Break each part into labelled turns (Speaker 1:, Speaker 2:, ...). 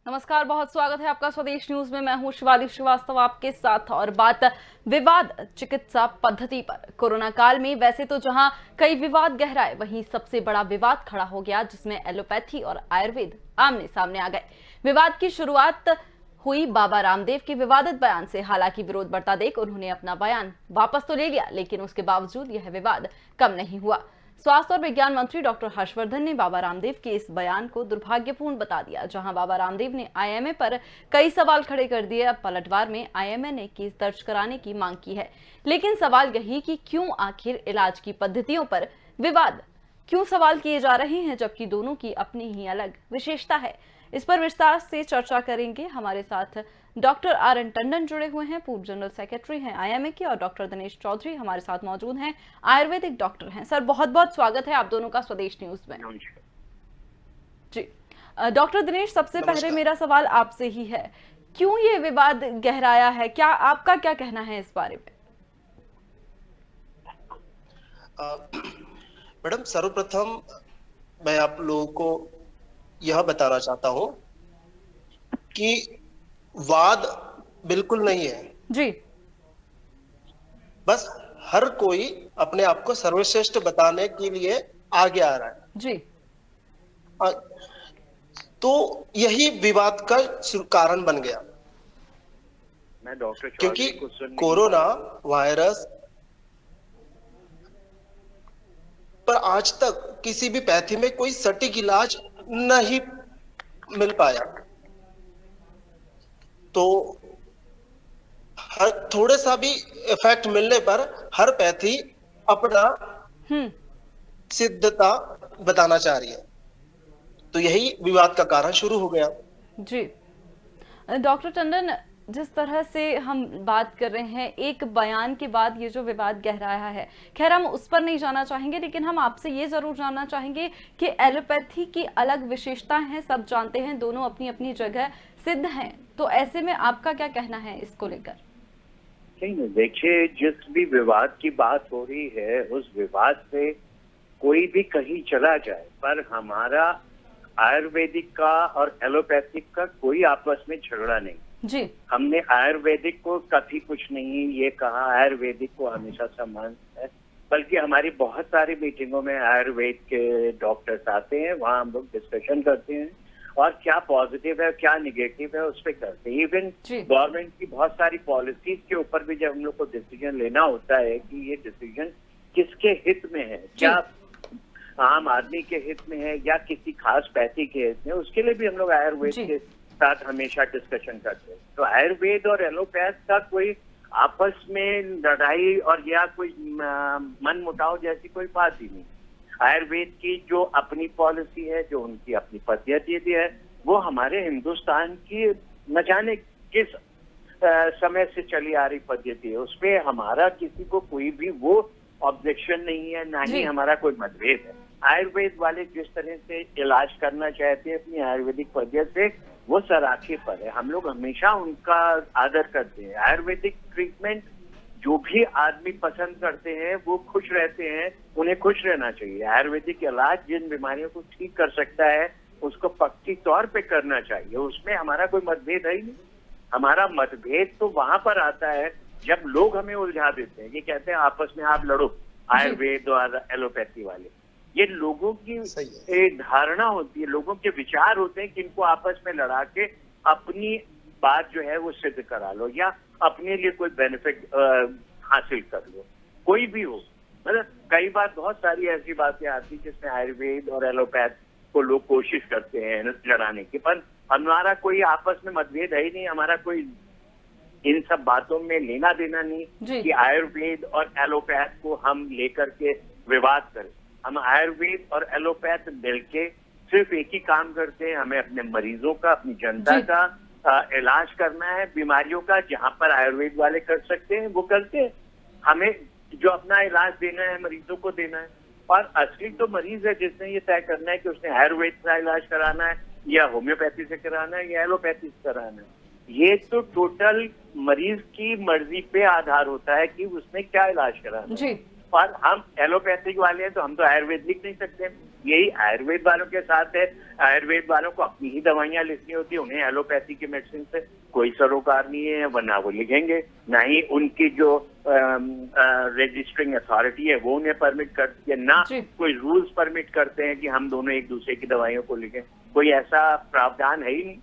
Speaker 1: नमस्कार, बहुत स्वागत है आपका स्वदेश न्यूज में। मैं हूं शिवाली श्रीवास्तव आपके साथ और बात विवाद चिकित्सा पद्धति पर। कोरोना काल में वैसे तो जहां कई विवाद गहराए, वहीं सबसे बड़ा विवाद खड़ा हो गया जिसमें एलोपैथी और आयुर्वेद आमने सामने आ गए। विवाद की शुरुआत हुई बाबा रामदेव के विवादित बयान से। हालांकि विरोध बढ़ता देख उन्होंने अपना बयान वापस तो ले लिया, लेकिन उसके बावजूद यह विवाद कम नहीं हुआ। स्वास्थ्य और विज्ञान मंत्री डॉक्टर हर्षवर्धन ने बाबा रामदेव के इस बयान को दुर्भाग्यपूर्ण बता दिया। जहां बाबा रामदेव ने आईएमए पर कई सवाल खड़े कर दिए, अब पलटवार में आईएमए ने केस दर्ज कराने की मांग की है। लेकिन सवाल यही कि क्यों आखिर इलाज की पद्धतियों पर विवाद क्यों सवाल किए जा रहे हैं, जबकि दोनों की अपनी ही अलग विशेषता है। इस पर विस्तार से चर्चा करेंगे। हमारे साथ डॉक्टर आर.एन. टंडन जुड़े हुए हैं, पूर्व जनरल सेक्रेटरी हैं आईएमए के, और डॉक्टर दिनेश चौधरी हमारे साथ मौजूद हैं, आयुर्वेदिक डॉक्टर हैं। सर, बहुत बहुत स्वागत है आप दोनों का स्वदेश न्यूज में। जी डॉक्टर दिनेश, सबसे पहले मेरा सवाल आपसे ही है, क्यों ये विवाद गहराया है? क्या आपका क्या कहना है इस बारे में?
Speaker 2: मैडम, सर्वप्रथम मैं आप लोगों को यह बताना चाहता हूं कि वाद बिल्कुल नहीं है
Speaker 1: जी।
Speaker 2: बस हर कोई अपने आप को सर्वश्रेष्ठ बताने के लिए आगे आ रहा है
Speaker 1: जी।
Speaker 2: तो यही विवाद का कारण बन गया।
Speaker 3: मैं डॉक्टर
Speaker 2: क्योंकि कोरोना वायरस पर आज तक किसी भी पैथी में कोई सटीक इलाज नहीं मिल पाया। तो हर थोड़े सा भी इफेक्ट मिलने पर हर पैथी अपना सिद्धता बताना चाह रही है। तो यही विवाद का कारण शुरू हो गया।
Speaker 1: जी डॉक्टर टंडन, जिस तरह से हम बात कर रहे हैं, एक बयान के बाद ये जो विवाद गहराया है, खैर हम उस पर नहीं जाना चाहेंगे, लेकिन हम आपसे ये जरूर जानना चाहेंगे कि एलोपैथी की अलग विशेषताएं हैं, सब जानते हैं, दोनों अपनी अपनी जगह सिद्ध हैं। तो ऐसे में आपका क्या कहना है इसको लेकर?
Speaker 3: नहीं, देखिए, जिस भी विवाद की बात हो रही है, उस विवाद से कोई भी कहीं चला जाए, पर हमारा आयुर्वेदिक का और एलोपैथिक का कोई आपस में झगड़ा नहीं
Speaker 1: जी।
Speaker 3: हमने आयुर्वेदिक को कभी कुछ नहीं ये कहा, आयुर्वेदिक को हमेशा सम्मान है, बल्कि हमारी बहुत सारी मीटिंगों में आयुर्वेद के डॉक्टर्स आते हैं, वहाँ हम लोग डिस्कशन करते हैं और क्या पॉजिटिव है क्या निगेटिव है उस पर करते हैं। इवन गवर्नमेंट की बहुत सारी पॉलिसीज के ऊपर भी जब हम लोग को डिसीजन लेना होता है कि ये डिसीजन किसके हित में है, क्या आम आदमी के हित में है या किसी खास पैथी के हित में, उसके लिए भी हम लोग आयुर्वेद के साथ हमेशा डिस्कशन करते हैं। तो आयुर्वेद और एलोपैथ का कोई आपस में लड़ाई और या कोई मन मुटाव जैसी कोई बात ही नहीं। आयुर्वेद की जो अपनी पॉलिसी है, जो उनकी अपनी पद्धति है, वो हमारे हिंदुस्तान की न जाने किस समय से चली आ रही पद्धति है, उसपे हमारा किसी को कोई भी वो ऑब्जेक्शन नहीं है, ना ही हमारा कोई मतभेद है। आयुर्वेद वाले जिस तरह से इलाज करना चाहते हैं अपनी आयुर्वेदिक पद्धति से, वो सराखे पर है, हम लोग हमेशा उनका आदर करते हैं। आयुर्वेदिक ट्रीटमेंट जो भी आदमी पसंद करते हैं वो खुश रहते हैं, उन्हें खुश रहना चाहिए। आयुर्वेदिक इलाज जिन बीमारियों को ठीक कर सकता है उसको पक्की तौर पे करना चाहिए, उसमें हमारा कोई मतभेद है ही नहीं। हमारा मतभेद तो वहां पर आता है जब लोग हमें उलझा देते हैं, ये कहते हैं आपस में आप लड़ो, आयुर्वेद और एलोपैथी वाले। ये लोगों की एक धारणा होती है, लोगों के विचार होते हैं कि इनको आपस में लड़ा के अपनी बात जो है वो सिद्ध करा लो या अपने लिए कोई बेनिफिट हासिल कर लो, कोई भी हो। मतलब कई बार बहुत सारी ऐसी बातें आती जिसमें आयुर्वेद और एलोपैथ को लोग कोशिश करते हैं लड़ाने की, पर हमारा कोई आपस में मतभेद है ही नहीं, हमारा कोई इन सब बातों में लेना देना नहीं कि आयुर्वेद और एलोपैथ को हम लेकर के विवाद करें। हम आयुर्वेद और एलोपैथ मिलके सिर्फ एक ही काम करते हैं, हमें अपने मरीजों का, अपनी जनता का इलाज करना है, बीमारियों का जहां पर आयुर्वेद वाले कर सकते हैं वो करते हैं, हमें जो अपना इलाज देना है मरीजों को देना है। और असली तो मरीज है जिसने ये तय करना है कि उसने आयुर्वेद का इलाज कराना है या होम्योपैथी से कराना है या एलोपैथी से कराना है। ये तो टोटल मरीज की मर्जी पे आधार होता है कि उसने क्या इलाज कराना है। और हम एलोपैथिक वाले हैं तो हम तो आयुर्वेद लिख नहीं सकते। यही आयुर्वेद वालों के साथ है, आयुर्वेद वालों को अपनी ही दवाइयां लिखनी होती है, उन्हें एलोपैथी की मेडिसिन से कोई सरोकार नहीं है, वरना वो लिखेंगे, ना ही उनकी जो रजिस्टरिंग अथॉरिटी है वो उन्हें परमिट करती है, ना कोई रूल्स परमिट करते हैं कि हम दोनों एक दूसरे की दवाइयों को लिखें। कोई ऐसा प्रावधान है ही नहीं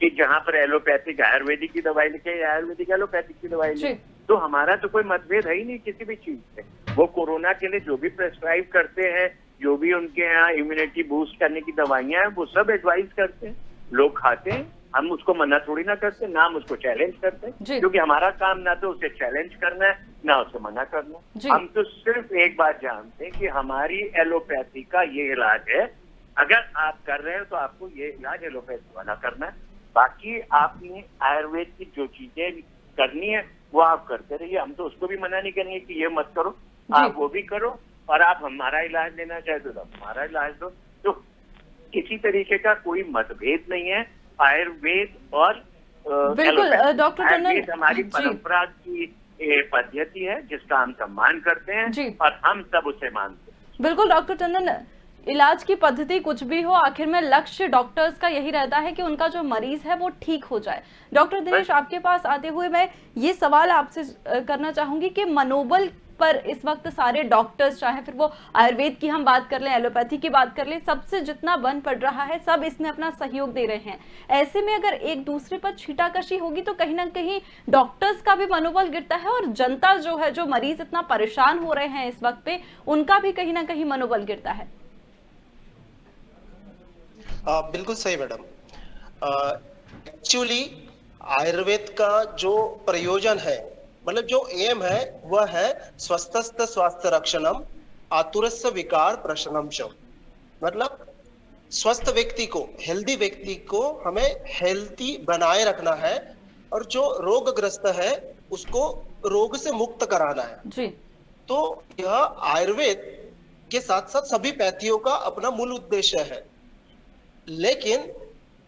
Speaker 3: कि जहां पर एलोपैथिक आयुर्वेदिक की दवाई लिखे या आयुर्वेदिक एलोपैथिक की दवाई लिखे। तो हमारा तो कोई मतभेद है ही नहीं किसी भी चीज से। वो कोरोना के लिए जो भी प्रेस्क्राइब करते हैं, जो भी उनके यहाँ इम्यूनिटी बूस्ट करने की दवाइयां हैं, वो सब एडवाइस करते हैं, लोग खाते हैं, हम उसको मना थोड़ी ना करते, ना हम उसको चैलेंज करते हैं, क्योंकि हमारा काम ना तो उसे चैलेंज करना है ना उसे मना करना। हम तो सिर्फ एक बात जानते हैं कि हमारी एलोपैथी का ये इलाज है, अगर आप कर रहे हो तो आपको ये इलाज एलोपैथी वाला करना है, बाकी आपने आयुर्वेद की जो चीजें करनी है वो आप करते रहिए। हम तो उसको भी मना नहीं करेंगे कि ये मत करो, आप वो भी करो, और आप हमारा इलाज लेना चाहते हो तो हमारा इलाज दो। तो किसी तरीके का कोई मतभेद नहीं है आयुर्वेद और
Speaker 1: बिल्कुल डॉक्टर टंडन,
Speaker 3: हमारी परंपरा की पद्धति है जिसका हम सम्मान करते हैं और हम सब उसे मानते हैं।
Speaker 1: बिल्कुल डॉक्टर टंडन, इलाज की पद्धति कुछ भी हो, आखिर में लक्ष्य डॉक्टर्स का यही रहता है कि उनका जो मरीज है वो ठीक हो जाए। डॉक्टर दिनेश, आपके पास आते हुए मैं ये सवाल आपसे करना चाहूंगी कि मनोबल पर इस वक्त सारे डॉक्टर्स, चाहे फिर वो आयुर्वेद की हम बात कर लें, एलोपैथी की बात कर लें, सबसे जितना बन पड़ रहा है, सब इसमें अपना सहयोग दे रहे हैं। ऐसे में अगर एक दूसरे पर छींटाकशी होगी तो कहीं ना कहीं डॉक्टर्स का भी मनोबल गिरता है और जनता जो है, जो मरीज इतना परेशान हो रहे हैं इस वक्त पे, उनका भी कहीं ना कहीं मनोबल गिरता है।
Speaker 2: बिल्कुल सही मैडम। एक्चुअली आयुर्वेद का जो प्रयोजन है, मतलब जो एम है, वह है स्वस्थस्थ स्वास्थ्य रक्षणम आतुरस्य विकार प्रशमनम च। मतलब स्वस्थ व्यक्ति को, हेल्दी व्यक्ति को हमें हेल्दी बनाए रखना है और जो रोगग्रस्त है उसको रोग से मुक्त कराना है
Speaker 1: जी।
Speaker 2: तो यह आयुर्वेद के साथ साथ सभी पैथियों का अपना मूल उद्देश्य है। लेकिन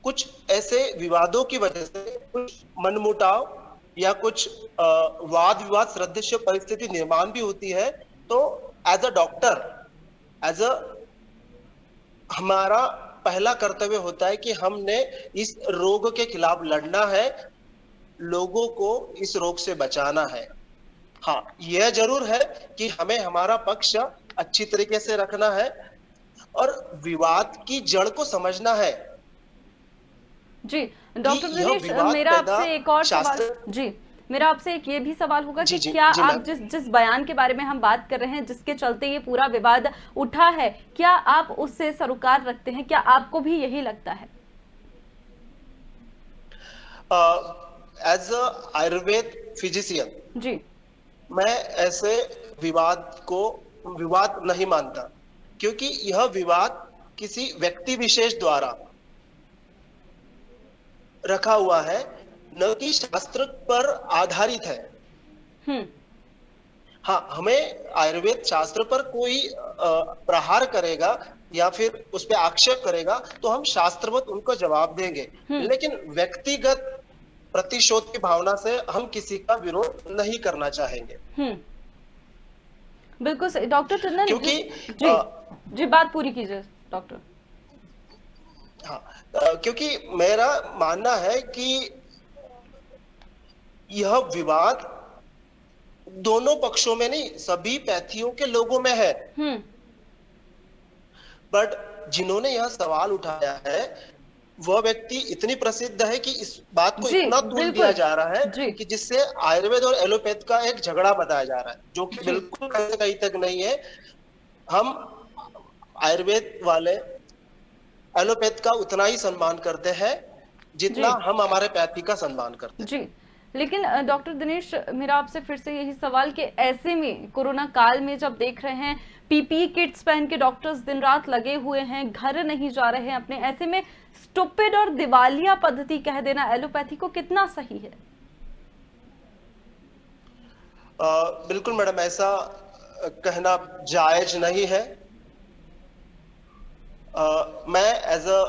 Speaker 2: कुछ ऐसे विवादों की वजह से, कुछ मनमुटाव या कुछ वाद विवाद सदृश परिस्थिति निर्माण भी होती है, तो as a doctor, as a हमारा पहला कर्तव्य होता है कि हमने इस रोग के खिलाफ लड़ना है, लोगों को इस रोग से बचाना है। हाँ, यह जरूर है कि हमें हमारा पक्ष अच्छी तरीके से रखना है और विवाद की जड़ को समझना है।
Speaker 1: जी डॉक्टर दिनेश, मेरा आपसे एक और सवाल, जी मेरा आपसे एक ये भी सवाल होगा कि क्या आप जिस बयान के बारे में हम बात कर रहे हैं, जिसके चलते ये पूरा विवाद उठा है, क्या आप उससे सरोकार रखते हैं? क्या आपको भी यही लगता है?
Speaker 2: एज अ आयुर्वेद फिजिशियन
Speaker 1: जी,
Speaker 2: मैं ऐसे विवाद को विवाद नहीं मानता, क्योंकि यह विवाद किसी व्यक्ति विशेष द्वारा रखा हुआ है, न कि शास्त्र पर आधारित है। हाँ, हमें आयुर्वेद शास्त्र पर कोई प्रहार करेगा या फिर उस पर आक्षेप करेगा तो हम शास्त्रवत उनको जवाब देंगे, लेकिन व्यक्तिगत प्रतिशोध की भावना से हम किसी का विरोध नहीं करना चाहेंगे।
Speaker 1: बिल्कुल सही डॉक्टर टंडन, क्योंकि जी बात पूरी कीजिए डॉक्टर।
Speaker 2: हाँ, क्योंकि मेरा मानना है कि यह विवाद दोनों पक्षों में नहीं, सभी पैथियों के लोगों में है। बट जिन्होंने यह सवाल उठाया है वह व्यक्ति इतनी प्रसिद्ध है कि इस बात को इतना तूल दिया जा रहा है कि जिससे आयुर्वेद और एलोपैथ का एक झगड़ा बताया जा रहा है, जो कि बिल्कुल कहीं तक नहीं है। हम आयुर्वेद वाले एलोपैथ का उतना ही सम्मान करते हैं जितना हम हमारे पैथी का सम्मान करते हैं।
Speaker 1: जी, लेकिन डॉक्टर दिनेश, मेरा आपसे फिर से यही सवाल कि ऐसे में कोरोना काल में जब देख रहे हैं पीपीई किट्स पहन के डॉक्टर्स दिन रात लगे हुए हैं, घर नहीं जा रहे हैं अपने, ऐसे में स्टूपिड और दिवालिया पद्धति कह देना एलोपैथी को कितना सही है?
Speaker 2: बिल्कुल मैडम, ऐसा कहना जायज नहीं है। मैं एज अ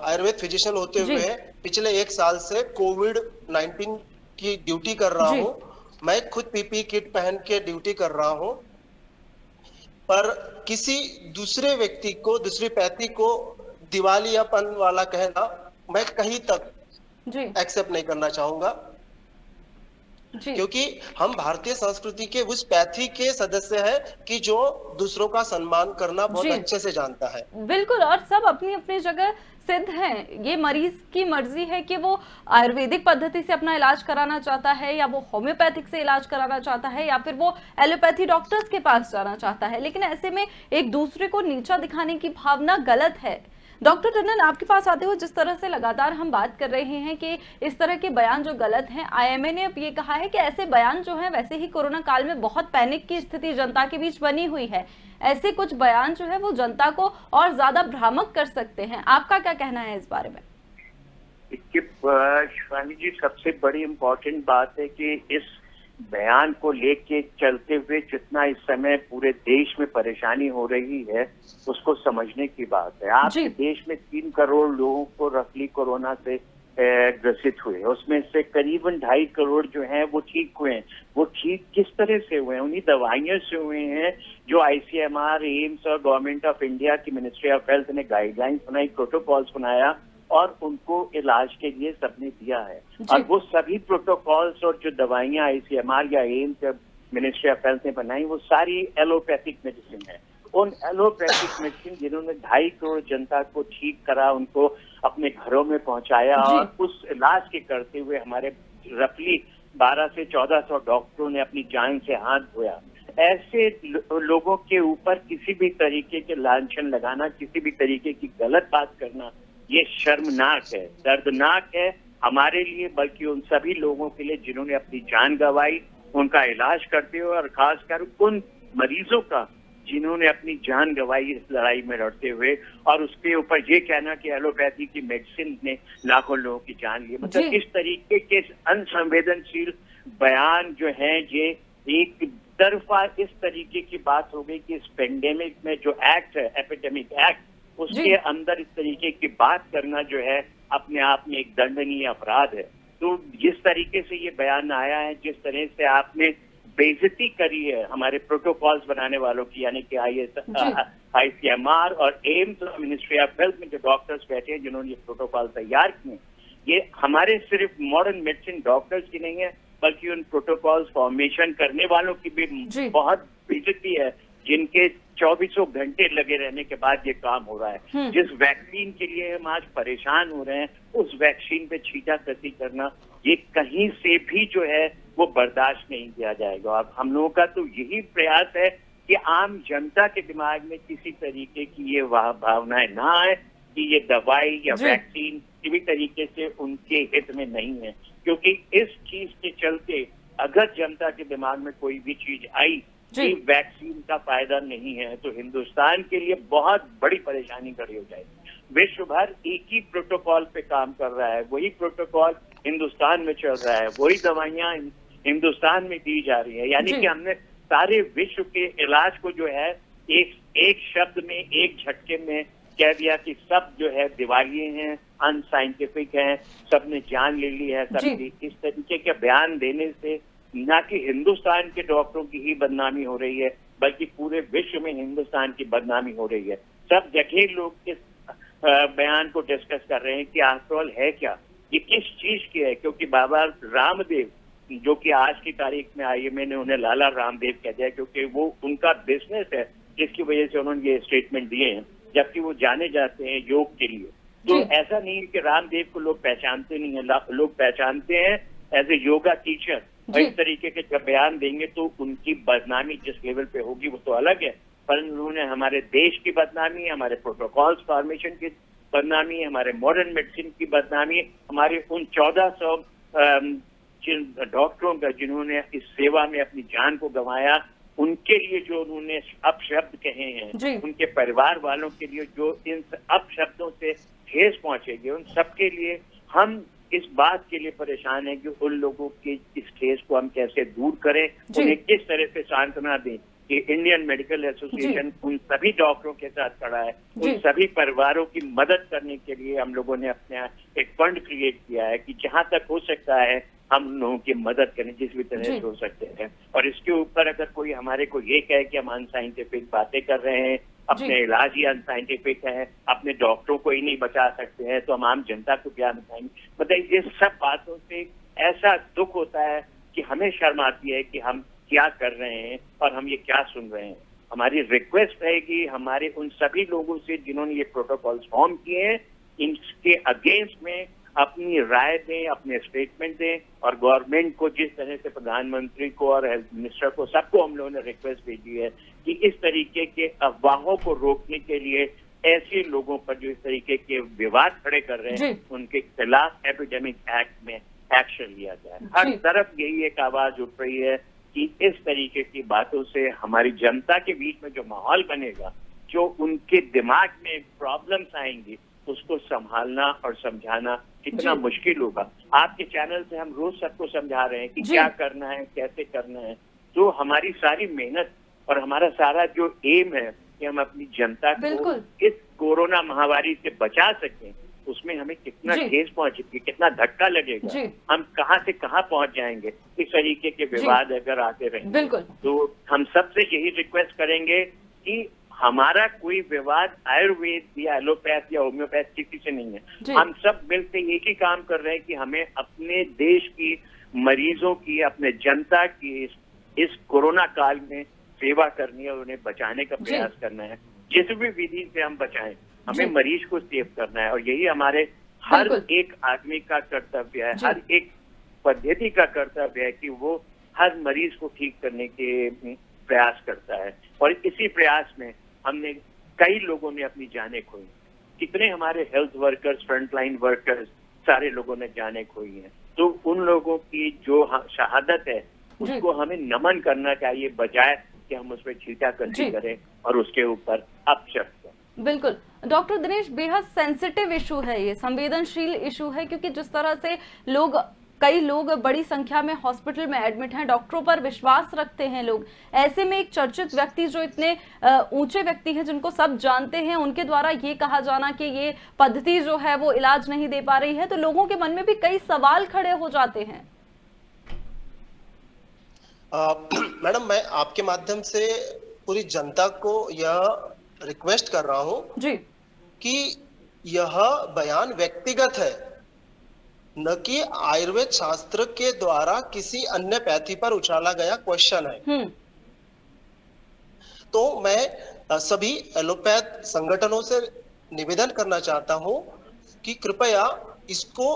Speaker 2: आयुर्वेद फिजिशियन होते हुए पिछले 1 साल से कोविड-19 की ड्यूटी कर रहा हूँ। मैं खुद पीपीई किट पहन के ड्यूटी कर रहा हूँ पर किसी दूसरे व्यक्ति को, दूसरी पैथी को दिवालियापन वाला कहना मैं कहीं तक
Speaker 1: जी
Speaker 2: एक्सेप्ट नहीं करना चाहूंगा,
Speaker 1: जी
Speaker 2: क्योंकि हम भारतीय संस्कृति के उस पैथी के सदस्य हैं कि जो दूसरों का सम्मान करना बहुत
Speaker 1: जी
Speaker 2: अच्छे से जानता है।
Speaker 1: बिल्कुल, और सब अपनी अपनी जगह सिद्ध हैं। ये मरीज की मर्जी है कि वो आयुर्वेदिक पद्धति से अपना इलाज कराना चाहता है, या वो होम्योपैथिक से इलाज कराना चाहता है, या फिर वो एलोपैथी डॉक्टर्स के पास जाना चाहता है। लेकिन ऐसे में एक दूसरे को नीचा दिखाने की भावना गलत है। डॉक्टर टंडन, आपके पास आते हुए जिस तरह से लगातार हम बात कर रहे हैं कि इस तरह के बयान जो गलत हैं, आईएमए ने अब ये कहा है कि ऐसे बयान जो हैं, वैसे ही कोरोना काल में बहुत पैनिक की स्थिति जनता के बीच बनी हुई है, ऐसे कुछ बयान जो है वो जनता को और ज्यादा भ्रामक कर सकते हैं। आपका क्या कहना है इस बारे में?
Speaker 3: शिवानी जी, सबसे बड़ी इम्पोर्टेंट बात है कि इस बयान को लेके चलते हुए जितना इस समय पूरे देश में परेशानी हो रही है उसको समझने की बात है। आपके देश में 3 करोड़ लोगों को रफली कोरोना से ग्रसित हुए, उसमें से करीबन 2.5 करोड़ जो हैं वो ठीक हुए हैं। वो ठीक किस तरह से हुए हैं? उन्हीं दवाइयों से हुए हैं जो आईसीएमआर, एम्स और गवर्नमेंट ऑफ इंडिया की मिनिस्ट्री ऑफ हेल्थ ने गाइडलाइंस बनाई, प्रोटोकॉल्स बनाया और उनको इलाज के लिए सबने दिया है। और वो सभी प्रोटोकॉल्स और जो दवाइयां आईसीएमआर या एम्स या मिनिस्ट्री ऑफ हेल्थ ने बनाई वो सारी एलोपैथिक मेडिसिन है। उन एलोपैथिक मेडिसिन जिन्होंने 2.5 करोड़ जनता को ठीक करा, उनको अपने घरों में पहुंचाया और उस इलाज के करते हुए हमारे रफली 1200 से 1400 डॉक्टरों ने अपनी जान से हाथ धोया। ऐसे लोगों के ऊपर किसी भी तरीके के लांछन लगाना, किसी भी तरीके की गलत बात करना, ये शर्मनाक है, दर्दनाक है हमारे लिए, बल्कि उन सभी लोगों के लिए जिन्होंने अपनी जान गंवाई उनका इलाज करते हुए, और खासकर उन मरीजों का जिन्होंने अपनी जान गंवाई इस लड़ाई में लड़ते हुए। और उसके ऊपर ये कहना कि एलोपैथी की मेडिसिन ने लाखों लोगों की जान ली, मतलब इस तरीके के अनसंवेदनशील बयान जो है, ये एक तरफा इस तरीके की बात हो गई कि इस पेंडेमिक में जो एक्ट है, एपिडेमिक एक्ट, उसके अंदर इस तरीके की बात करना जो है अपने आप में एक दंडनीय अपराध है। तो जिस तरीके से ये बयान आया है, जिस तरह से आपने बेइज्जती करी है हमारे प्रोटोकॉल्स बनाने वालों की, यानी कि आईसीएमआर और एम्स और मिनिस्ट्री ऑफ हेल्थ में जो डॉक्टर्स बैठे हैं जिन्होंने ये प्रोटोकॉल तैयार किए, ये हमारे सिर्फ मॉडर्न मेडिसिन डॉक्टर्स की नहीं है बल्कि उन प्रोटोकॉल्स फॉर्मेशन करने वालों की भी बहुत बेइज्जती है, जिनके 24 घंटे लगे रहने के बाद ये काम हो रहा है। जिस वैक्सीन के लिए हम आज परेशान हो रहे हैं, उस वैक्सीन पे छींटाकशी करना ये कहीं से भी जो है वो बर्दाश्त नहीं किया जाएगा। और हम लोगों का तो यही प्रयास है कि आम जनता के दिमाग में किसी तरीके की ये भावनाएं ना आए कि ये दवाई या वैक्सीन किसी भी तरीके से उनके हित में नहीं है, क्योंकि इस चीज के चलते अगर जनता के दिमाग में कोई भी चीज आई कि वैक्सीन का फायदा नहीं है तो हिंदुस्तान के लिए बहुत बड़ी परेशानी खड़ी हो जाएगी। विश्व भर एक ही प्रोटोकॉल पे काम कर रहा है, वही प्रोटोकॉल हिंदुस्तान में चल रहा है, वही दवाइयां हिंदुस्तान में दी जा रही है, यानी कि हमने सारे विश्व के इलाज को जो है एक शब्द में, एक झटके में कह दिया कि सब जो है दिवालिये हैं, अनसाइंटिफिक हैं, सबने जान ले ली है सबकी। इस तरीके के बयान देने से न कि हिंदुस्तान के डॉक्टरों की ही बदनामी हो रही है बल्कि पूरे विश्व में हिंदुस्तान की बदनामी हो रही है। सब जगह लोग इस बयान को डिस्कस कर रहे हैं कि आफ्टर ऑल है क्या, ये किस चीज की है, क्योंकि बाबा रामदेव जो कि आज की तारीख में आईएमए ने उन्हें लाला रामदेव कह दिया, क्योंकि वो उनका बिजनेस है जिसकी वजह से उन्होंने ये स्टेटमेंट दिए हैं, जबकि वो जाने जाते हैं योग के लिए। तो ऐसा नहीं है कि रामदेव को लोग पहचानते नहीं है, लोग पहचानते हैं एज ए योगा टीचर। और इस तरीके के जब बयान देंगे तो उनकी बदनामी जिस लेवल पे होगी वो तो अलग है, पर उन्होंने हमारे देश की बदनामी, हमारे प्रोटोकॉल्स फॉर्मेशन की बदनामी, हमारे मॉडर्न मेडिसिन की बदनामी, हमारे उन 1400 डॉक्टरों का जिन्होंने इस सेवा में अपनी जान को गंवाया, उनके लिए जो उन्होंने अपशब्द कहे हैं, उनके परिवार वालों के लिए जो इन अपशब्दों से ठेस पहुंचेगी, उन सबके लिए हम इस बात के लिए परेशान है कि उन लोगों के इस ठेस को हम कैसे दूर करें, उन्हें किस तरह से सांत्वना दें कि इंडियन मेडिकल एसोसिएशन उन सभी डॉक्टरों के साथ खड़ा है। उन सभी परिवारों की मदद करने के लिए हम लोगों ने अपने एक फंड क्रिएट किया है कि जहां तक हो सकता है हम लोगों की मदद करें जिस भी तरह से हो सकते हैं। और इसके ऊपर अगर कोई हमारे को ये कहे कि हम अनसाइंटिफिक बातें कर रहे हैं, अपने इलाज ही अनसाइंटिफिक है, अपने डॉक्टरों को ही नहीं बचा सकते हैं, तो हम आम जनता को क्या बताएंगे। मतलब ये सब बातों से ऐसा दुख होता है कि हमें शर्म आती है कि हम क्या कर रहे हैं और हम ये क्या सुन रहे हैं। हमारी रिक्वेस्ट रहेगी हमारे उन सभी लोगों से जिन्होंने ये प्रोटोकॉल्स फॉर्म किए हैं, इनके अगेंस्ट में अपनी राय दें, अपने स्टेटमेंट दें। और गवर्नमेंट को जिस तरह से प्रधानमंत्री को और हेल्थ मिनिस्टर को सबको हम लोगों ने रिक्वेस्ट भेजी है कि इस तरीके के अफवाहों को रोकने के लिए ऐसे लोगों पर जो इस तरीके के विवाद खड़े कर रहे हैं उनके खिलाफ एपिडेमिक एक्ट में एक्शन लिया जाए। हर तरफ यही एक आवाज उठ रही है कि इस तरीके की बातों से हमारी जनता के बीच में जो माहौल बनेगा, जो उनके दिमाग में प्रॉब्लम्स आएंगी, उसको संभालना और समझाना कितना मुश्किल होगा। आपके चैनल से हम रोज सबको समझा रहे हैं कि क्या करना है, कैसे करना है। तो हमारी सारी मेहनत और हमारा सारा जो एम है कि हम अपनी जनता को इस कोरोना महामारी से बचा सकें, उसमें हमें कितना ठेस पहुंचेगी, कितना धक्का लगेगा, हम कहां से कहां पहुंच जाएंगे इस तरीके के विवाद अगर आते रहेंगे। तो हम सबसे यही रिक्वेस्ट करेंगे कि हमारा कोई विवाद आयुर्वेद या एलोपैथ या होम्योपैथ किसी से नहीं है। हम सब मिलकर एक ही काम कर रहे हैं कि हमें अपने देश की मरीजों की, अपने जनता की इस कोरोना काल में सेवा करनी है और उन्हें बचाने का प्रयास करना है। जिस भी विधि से हम बचाएं, हमें मरीज को सेव करना है और यही हमारे हर एक आदमी का कर्तव्य है, हर एक पद्धति का कर्तव्य है कि वो हर मरीज को ठीक करने के प्रयास करता है। और इसी प्रयास में हमने कई लोगों ने अपनी जानें खोई, कितने हमारे हेल्थ वर्कर्स, फ्रंटलाइन वर्कर्स, सारे लोगों ने जानें खोई हैं। तो उन लोगों की जो शहादत है उसको हमें नमन करना चाहिए, बजाय कि हम उस पर छींटाकशी करें और उसके ऊपर अपशब्द करें।
Speaker 1: बिल्कुल डॉक्टर दिनेश, बेहद सेंसिटिव इशू है, ये संवेदनशील इशू है, क्योंकि जिस तरह से कई लोग बड़ी संख्या में हॉस्पिटल में एडमिट हैं, डॉक्टरों पर विश्वास रखते हैं लोग। ऐसे में एक चर्चित व्यक्ति जो इतने ऊंचे व्यक्ति हैं जिनको सब जानते हैं, उनके द्वारा ये कहा जाना कि ये पद्धति जो है वो इलाज नहीं दे पा रही है, तो लोगों के मन में भी कई सवाल खड़े हो जाते हैं।
Speaker 2: मैडम, मैं आपके माध्यम से पूरी जनता को यह रिक्वेस्ट कर रहा हूं जी कि यह बयान व्यक्तिगत है, न कि आयुर्वेद शास्त्र के द्वारा किसी अन्य पैथी पर उछाला गया क्वेश्चन है। तो मैं सभी एलोपैथ संगठनों से निवेदन करना चाहता हूं कि कृपया इसको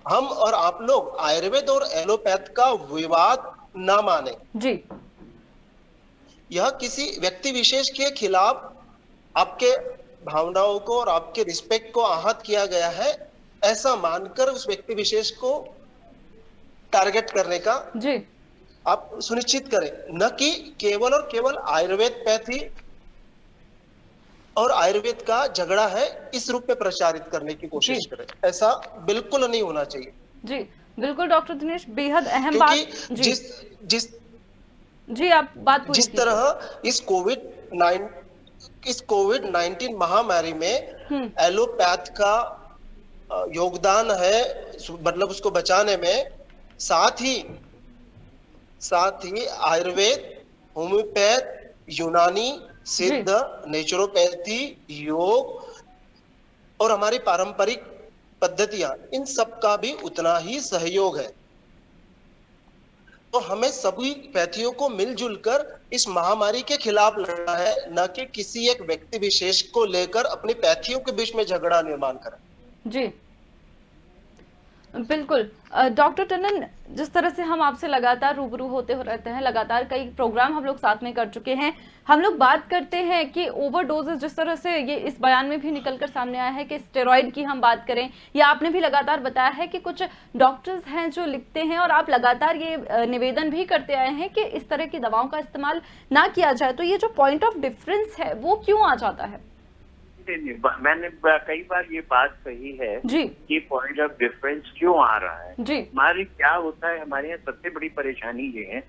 Speaker 2: हम और आप लोग आयुर्वेद और एलोपैथ का विवाद ना माने जी। यह किसी व्यक्ति विशेष के खिलाफ आपके भावनाओं को और आपके रिस्पेक्ट को आहत किया गया है, ऐसा मानकर उस व्यक्ति विशेष को टारगेट करने का जी आप सुनिश्चित करें, न कि केवल और केवल आयुर्वेद पैथी और आयुर्वेद का झगड़ा है इस रूप में प्रचारित करने की कोशिश करें। ऐसा बिल्कुल नहीं होना चाहिए जी।
Speaker 1: बिल्कुल डॉक्टर दिनेश, बेहद अहम बात जी आप बात पूरी।
Speaker 2: जिस तरह इस कोविड-19 महामारी में एलोपैथ का योगदान है, मतलब उसको बचाने में, साथ ही आयुर्वेद, होम्योपैथ, यूनानी, सिद्ध, नेचुरोपैथी, योग और हमारी पारंपरिक पद्धतियां, इन सब का भी उतना ही सहयोग है। तो हमें सभी पैथियों को मिलजुल कर इस महामारी के खिलाफ लड़ना है, न कि किसी एक व्यक्ति विशेष को लेकर अपनी पैथियों के बीच में झगड़ा निर्माण करें
Speaker 1: जी। बिल्कुल डॉक्टर टंडन, जिस तरह से हम आपसे लगातार रूबरू होते रहते हैं, लगातार कई प्रोग्राम हम लोग साथ में कर चुके हैं, हम लोग बात करते हैं कि ओवरडोजेस, जिस तरह से ये इस बयान में भी निकलकर सामने आया है कि स्टेरॉइड की हम बात करें, या आपने भी लगातार बताया है कि कुछ डॉक्टर्स हैं जो लिखते हैं और आप लगातार ये निवेदन भी करते आए हैं कि इस तरह की दवाओं का इस्तेमाल ना किया जाए, तो ये जो पॉइंट ऑफ डिफरेंस है वो क्यों आ जाता है?
Speaker 3: मैंने कई बार ये बात कही है कि पॉइंट ऑफ डिफरेंस क्यों आ रहा है जी। हमारी क्या होता है, हमारे यहाँ सबसे बड़ी परेशानी ये है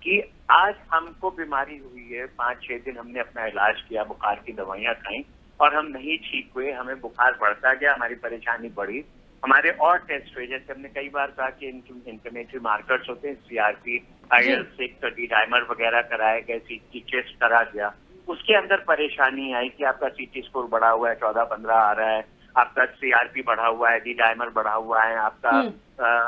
Speaker 3: कि आज हमको बीमारी हुई है, 5-6 दिन हमने अपना इलाज किया, बुखार की दवाइयाँ खाई और हम नहीं ठीक हुए, हमें बुखार बढ़ता गया, हमारी परेशानी बढ़ी, हमारे और टेस्ट हुए, जैसे हमने कई बार कहा कि इंफ्लेमेटरी मार्कर्स होते हैं, CRP, IL-6 और डी-डाइमर वगैरह कराए गए, CT चेस्ट करा गया, उसके अंदर परेशानी आई कि आपका CT स्कोर बढ़ा हुआ है, 14-15 आ रहा है, आपका CRP बढ़ा हुआ है, डी-डाइमर बढ़ा हुआ है, आपका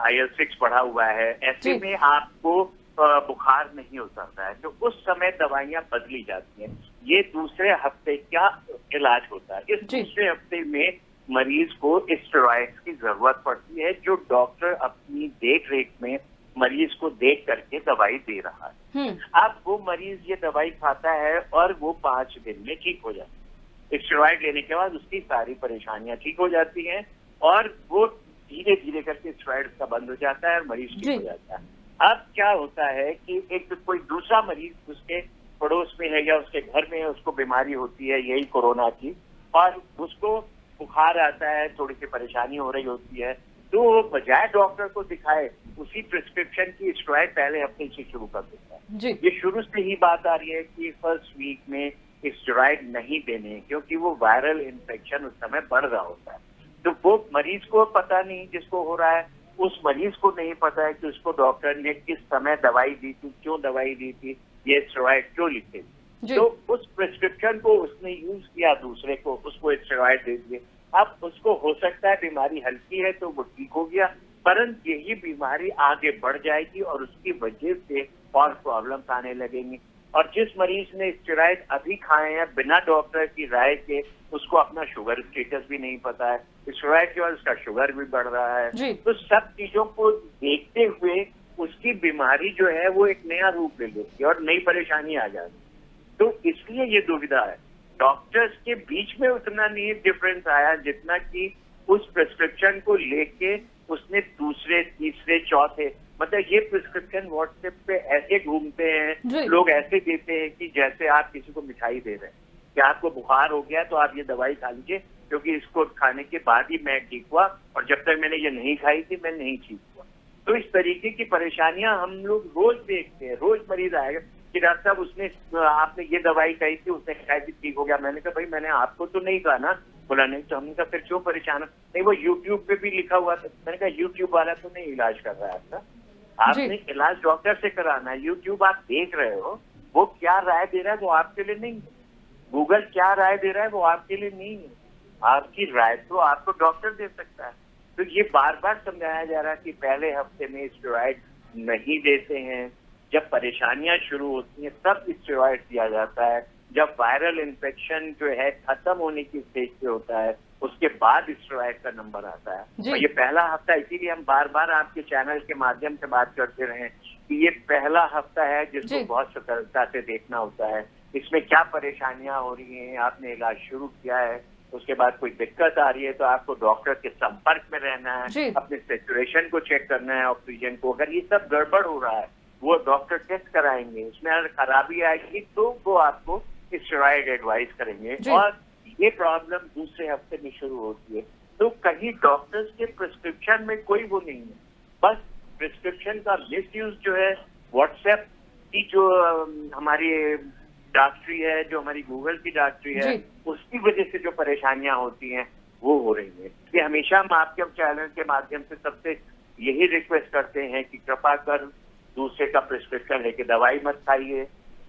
Speaker 3: IL-6 बढ़ा हुआ है। ऐसे में आपको बुखार नहीं उतरता है, तो उस समय दवाइयां बदली जाती हैं। ये दूसरे हफ्ते क्या इलाज होता है, इस दूसरे हफ्ते में मरीज को स्टेरॉइड्स की जरूरत पड़ती है, जो डॉक्टर अपनी देख रेख में मरीज को देख करके दवाई दे रहा है। अब वो मरीज ये दवाई खाता है और वो 5 दिन में ठीक हो जाता है। स्टेरॉइड लेने के बाद उसकी सारी परेशानियां ठीक हो जाती हैं और वो धीरे धीरे करके स्टेरॉइड का बंद हो जाता है और मरीज ठीक हो जाता है। अब क्या होता है कि एक कोई दूसरा मरीज उसके पड़ोस में है या उसके घर में है, उसको बीमारी होती है यही कोरोना की, और उसको बुखार आता है, थोड़ी सी परेशानी हो रही होती है, तो बजाय डॉक्टर को दिखाए उसी प्रिस्क्रिप्शन की स्टेरॉइड पहले हफ्ते से शुरू कर देता है। ये शुरू से ही बात आ रही है कि फर्स्ट वीक में स्टेरॉइड नहीं देने, क्योंकि वो वायरल इन्फेक्शन उस समय बढ़ रहा होता है। तो वो मरीज को पता नहीं, जिसको हो रहा है उस मरीज को नहीं पता है कि उसको डॉक्टर ने किस समय दवाई दी थी, क्यों दवाई दी थी, ये स्टेरॉइड क्यों लिखे थे। तो उस प्रिस्क्रिप्शन को उसने यूज किया, दूसरे को उसको स्टेरॉइड दे दिए। अब उसको हो सकता है बीमारी हल्की है तो वो ठीक हो गया, परंतु यही बीमारी आगे बढ़ जाएगी और उसकी वजह से और प्रॉब्लम्स आने लगेंगी। और जिस मरीज ने स्टेरॉइड अभी खाए हैं बिना डॉक्टर की राय के, उसको अपना शुगर स्टेटस भी नहीं पता है, स्टेरॉइड के बाद उसका शुगर भी बढ़ रहा है। तो सब चीजों को देखते हुए उसकी बीमारी जो है वो एक नया रूप ले लेती है और नई परेशानी आ जाती है। तो इसलिए ये दुविधा है। डॉक्टर्स के बीच में उतना नहीं डिफरेंस आया जितना कि उस प्रिस्क्रिप्शन को लेके उसने दूसरे, तीसरे, चौथे, मतलब ये प्रिस्क्रिप्शन व्हाट्सएप पे ऐसे घूमते हैं, लोग ऐसे देते हैं कि जैसे आप किसी को मिठाई दे रहे हैं कि आपको बुखार हो गया तो आप ये दवाई खा लीजिए, क्योंकि इसको खाने के बाद ही मैं ठीक हुआ और जब तक मैंने ये नहीं खाई थी मैं नहीं ठीक हुआ। तो इस तरीके की परेशानियां हम लोग रोज देखते हैं। रोज मरीज आएगा कि डॉक्टर साहब उसने आपने ये दवाई कही थी, उसने खाई थी, ठीक हो गया। मैंने कहा भाई मैंने आपको तो नहीं कहा ना। बोला नहीं। तो हमने कहा फिर क्यों परेशान है? नहीं वो यूट्यूब पे भी लिखा हुआ था। मैंने कहा यूट्यूब वाला तो नहीं इलाज कर रहा है आपका, आपने इलाज डॉक्टर से कराना है। यूट्यूब आप देख रहे हो, वो क्या राय दे रहा है वो आपके लिए नहीं है। गूगल क्या राय दे रहा है वो आपके लिए नहीं है। आपकी राय तो आपको डॉक्टर दे सकता है। तो ये बार बार समझाया जा रहा है कि पहले हफ्ते में स्टेरॉइड नहीं देते हैं। जब परेशानियां शुरू होती हैं तब स्टेरॉइड दिया जाता है। जब वायरल इन्फेक्शन जो है खत्म होने की स्टेज पे होता है उसके बाद स्टेरॉइड का नंबर आता है। और ये पहला हफ्ता, इसीलिए हम बार बार आपके चैनल के माध्यम से बात करते रहे कि ये पहला हफ्ता है जिसको बहुत सतर्कता से देखना होता है। इसमें क्या परेशानियां हो रही हैं, आपने इलाज शुरू किया है, उसके बाद कोई दिक्कत आ रही है तो आपको डॉक्टर के संपर्क में रहना है, अपने सेचुरेशन को चेक करना है, ऑक्सीजन को। अगर ये सब गड़बड़ हो रहा है वो डॉक्टर टेस्ट कराएंगे, उसमें अगर खराबी आएगी तो वो आपको स्टेरॉइड एडवाइस करेंगे। और ये प्रॉब्लम दूसरे हफ्ते में शुरू होती है। तो कहीं डॉक्टर्स के प्रिस्क्रिप्शन में कोई वो नहीं है, बस प्रिस्क्रिप्शन का मिसयूज जो है व्हाट्सएप की जो हमारी डॉक्टरी है, जो हमारी गूगल की डॉक्टरी है, उसकी वजह से जो परेशानियां होती हैं वो हो रही है। इसलिए हमेशा हम आपके चैनल के माध्यम से सबसे यही रिक्वेस्ट करते हैं कि कृपा कर दूसरे का प्रिस्क्रिप्शन लेके दवाई मत खाइए,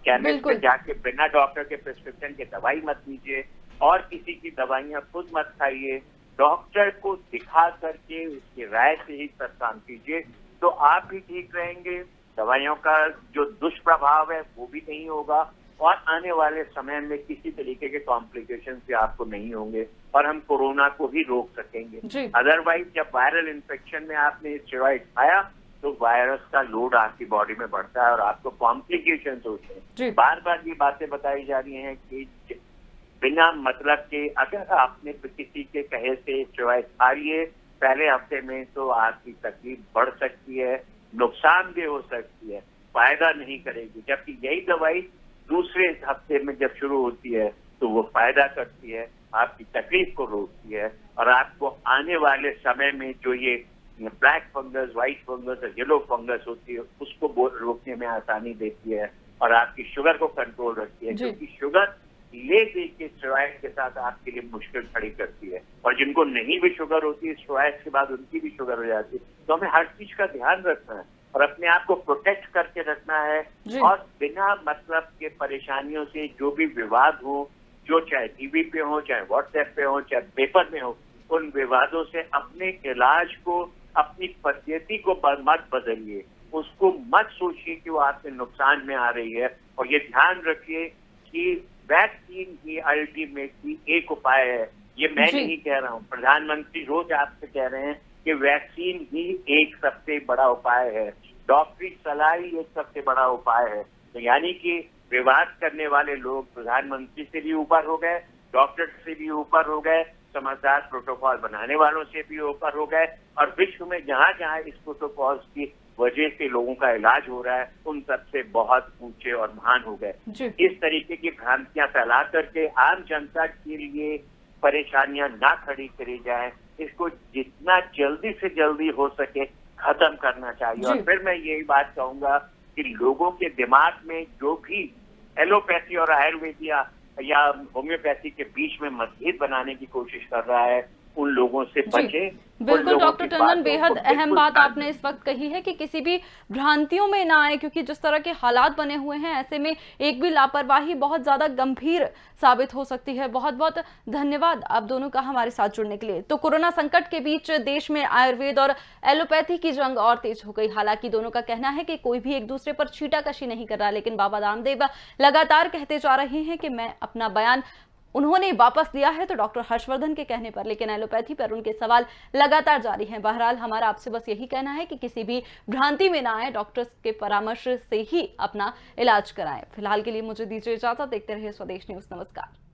Speaker 3: केमिस्ट पे जाके बिना डॉक्टर के प्रिस्क्रिप्शन के दवाई मत लीजिए, और किसी की दवाइयां खुद मत खाइए। डॉक्टर को दिखा करके उसकी राय से ही सब काम कीजिए, तो आप भी ठीक रहेंगे, दवाइयों का जो दुष्प्रभाव है वो भी नहीं होगा, और आने वाले समय में किसी तरीके के कॉम्प्लिकेशन भी आपको नहीं होंगे और हम कोरोना को ही रोक सकेंगे। अदरवाइज जब वायरल इन्फेक्शन में आपने स्टेरॉइड खाया तो वायरस का लोड आपकी बॉडी में बढ़ता है और आपको कॉम्प्लिकेशन होते हैं। बार बार ये बातें बताई जा रही हैं कि बिना मतलब के अगर आपने किसी के कहे से स्टेरॉइड खा लिए पहले हफ्ते में तो आपकी तकलीफ बढ़ सकती है, नुकसानदेह हो सकती है, फायदा नहीं करेगी। जबकि यही दवाई दूसरे हफ्ते में जब शुरू होती है तो वो फायदा करती है, आपकी तकलीफ को रोकती है, और आपको आने वाले समय में जो ये ब्लैक फंगस, व्हाइट फंगस और येलो फंगस होती है उसको रोकने में आसानी देती है, और आपकी शुगर को कंट्रोल रखती है। क्योंकि शुगर ले दे के स्टेरॉइड के साथ आपके लिए मुश्किल खड़ी करती है। और जिनको नहीं भी शुगर होती है, स्टेरॉइड के बाद उनकी भी शुगर हो जाती है। तो हमें हर चीज का ध्यान रखना है और अपने आप को प्रोटेक्ट करके रखना है और बिना मतलब के परेशानियों से जो भी विवाद हो, जो चाहे टीवी पे हो, चाहे व्हाट्सएप पे हो, चाहे पेपर में हो, उन विवादों से अपने इलाज को, अपनी पद्धति को मत बदलिए। उसको मत सोचिए कि वो आपके नुकसान में आ रही है। और ये ध्यान रखिए कि वैक्सीन ही अल्टीमेटली एक उपाय है। ये मैं नहीं कह रहा हूँ, प्रधानमंत्री रोज आपसे कह रहे हैं कि वैक्सीन ही एक सबसे बड़ा उपाय है, डॉक्टरी सलाह ही एक सबसे बड़ा उपाय है। तो यानी कि विवाद करने वाले लोग प्रधानमंत्री से भी ऊपर हो गए, डॉक्टर से भी ऊपर हो गए, समझदार प्रोटोकॉल बनाने वालों से भी ऊपर हो गए, और विश्व में जहां जहां इस प्रोटोकॉल की वजह से लोगों का इलाज हो रहा है उन सबसे बहुत ऊंचे और महान हो गए। इस तरीके की भ्रांतियां फैला करके आम जनता के लिए परेशानियां ना खड़ी करी जाए, इसको जितना जल्दी से जल्दी हो सके खत्म करना चाहिए। और फिर मैं यही बात कहूंगा कि लोगों के दिमाग में जो भी एलोपैथी और आयुर्वेद या होम्योपैथी के बीच में मतभेद बनाने की कोशिश कर रहा है, उन लोगों से बचे।
Speaker 1: बिल्कुल डॉक्टर टंडन, बेहद अहम बात आपने इस वक्त कही है कि किसी भी भ्रांतियों में ना आए, क्योंकि जिस तरह के हालात बने हुए हैं ऐसे में एक भी लापरवाही बहुत ज्यादा गंभीर साबित हो सकती है। बहुत बहुत धन्यवाद आप दोनों का हमारे साथ जुड़ने के लिए। तो कोरोना संकट के बीच देश में आयुर्वेद और एलोपैथी की जंग और तेज हो गई। हालांकि दोनों का कहना है कि कोई भी एक दूसरे पर छींटाकशी नहीं कर रहा, लेकिन बाबा रामदेव लगातार कहते जा रहे हैं कि मैं अपना बयान उन्होंने वापस लिया है तो डॉक्टर हर्षवर्धन के कहने पर, लेकिन एलोपैथी पर उनके सवाल लगातार जारी हैं। बहरहाल हमारा आपसे बस यही कहना है कि किसी भी भ्रांति में ना आए, डॉक्टर्स के परामर्श से ही अपना इलाज कराएं। फिलहाल के लिए मुझे दीजिए इजाजत। देखते रहिए स्वदेश न्यूज। नमस्कार।